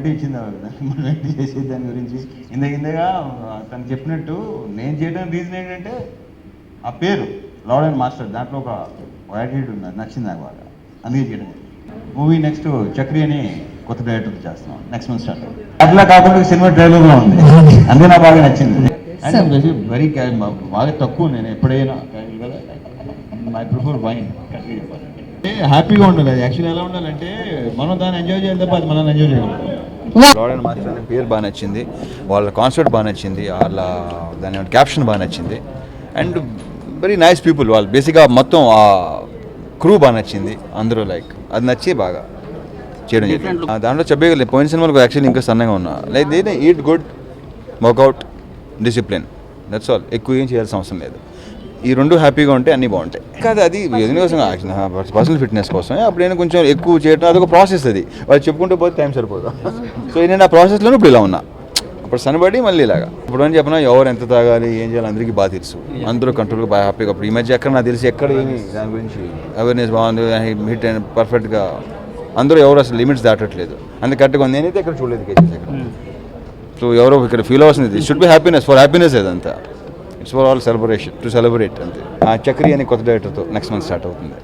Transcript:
Clarity ఇచ్చింది మనం ఏంటి చేసేది దాని గురించి. ఇంతగా తను చెప్పినట్టు నేను చేయడానికి రీజన్ ఏంటంటే ఆ పేరు లార్డ్ అండ్ మాస్టర్, దాంట్లో ఒక యాటిట్యూడ్ ఉంది, అది నచ్చింది నాకు బాగా, అందుకే చేయడం. మూవీ నెక్స్ట్ చక్రి అని కొత్త డైరెక్టర్ చేస్తున్నాం, నెక్స్ట్ మంత్ స్టార్ట్. అట్లా కాకుండా సినిమా ట్రైలర్లో ఉంది, అందుకే నాకు బాగా నచ్చింది. అండ్ వెరీ బాగా తక్కువ, నేను ఎప్పుడైనా మై ప్రిఫర్ వైన్ కరెక్ట్గా చెప్పాలంటే హ్యాపీగా ఉండాలి. అది యాక్చువల్లీ ఎలా ఉండాలంటే మనం దాన్ని ఎంజాయ్ చేయాలి తప్ప అది మనల్ని ఎంజాయ్ చేయగలం. లార్డ్ అండ్ మాస్టర్ అనే పేరు బాగా నచ్చింది, వాళ్ళ కాన్సెప్ట్ బాగా నచ్చింది, వాళ్ళ దాని క్యాప్షన్ బాగా నచ్చింది. అండ్ వెరీ నైస్ పీపుల్ వాళ్ళు, బేసిక్గా మొత్తం ఆ క్రూ బాగా నచ్చింది అందరూ, లైక్ అది నచ్చి బాగా చేయడం జరిగింది. దాంట్లో చెప్పగలేదు, పోయిన సినిమాలకు యాక్చువల్లీ ఇంకా సన్నగా ఉన్నా, like they eat good, workout, discipline, that's all. ఎక్కువ ఏం చేయాల్సిన అవసరం లేదు. ఈ రెండు హ్యాపీగా ఉంటే అన్నీ బాగుంటాయి. కాదు అది ఎందుకోసం పర్సనల్ ఫిట్నెస్ కోసం, అప్పుడు నేను కొంచెం ఎక్కువ చేయడం అదొక ప్రాసెస్, అది వాళ్ళు చెప్పుకుంటూ పోతే టైం సరిపోదు. సో నేను ఆ ప్రాసెస్లోనే ఇప్పుడు ఇలా ఉన్నా, అప్పుడు సనబడి మళ్ళీ ఇలాగా. ఇప్పుడు అని చెప్పినా ఎవరు ఎంత తాగాలి ఏం చేయాలి అందరికీ బాగా తెలుసు, అందరూ కంట్రోల్గా బాగా హ్యాపీగా. అప్పుడు ఈ మధ్య ఎక్కడ నాకు తెలిసి ఎక్కడ ఏమి దాని గురించి అవేర్నెస్ బాగుంది, హిట్ అండ్ పర్ఫెక్ట్గా అందరూ ఎవరు అసలు లిమిట్స్ దాటట్లేదు, అందుకే కరెక్ట్గా ఉంది. నేనైతే ఇక్కడ చూడలేదు కేసెస్ ఇక్కడ. సో ఎవరో ఇక్కడ ఫీల్ అవ్వాల్సింది, it should be happiness, for happiness ఏదంతా, it's for all celebration, to celebrate అంతే. చక్రి అని కొత్త డైరెక్టర్తో నెక్స్ట్ మంత్ స్టార్ట్ అవుతుంది.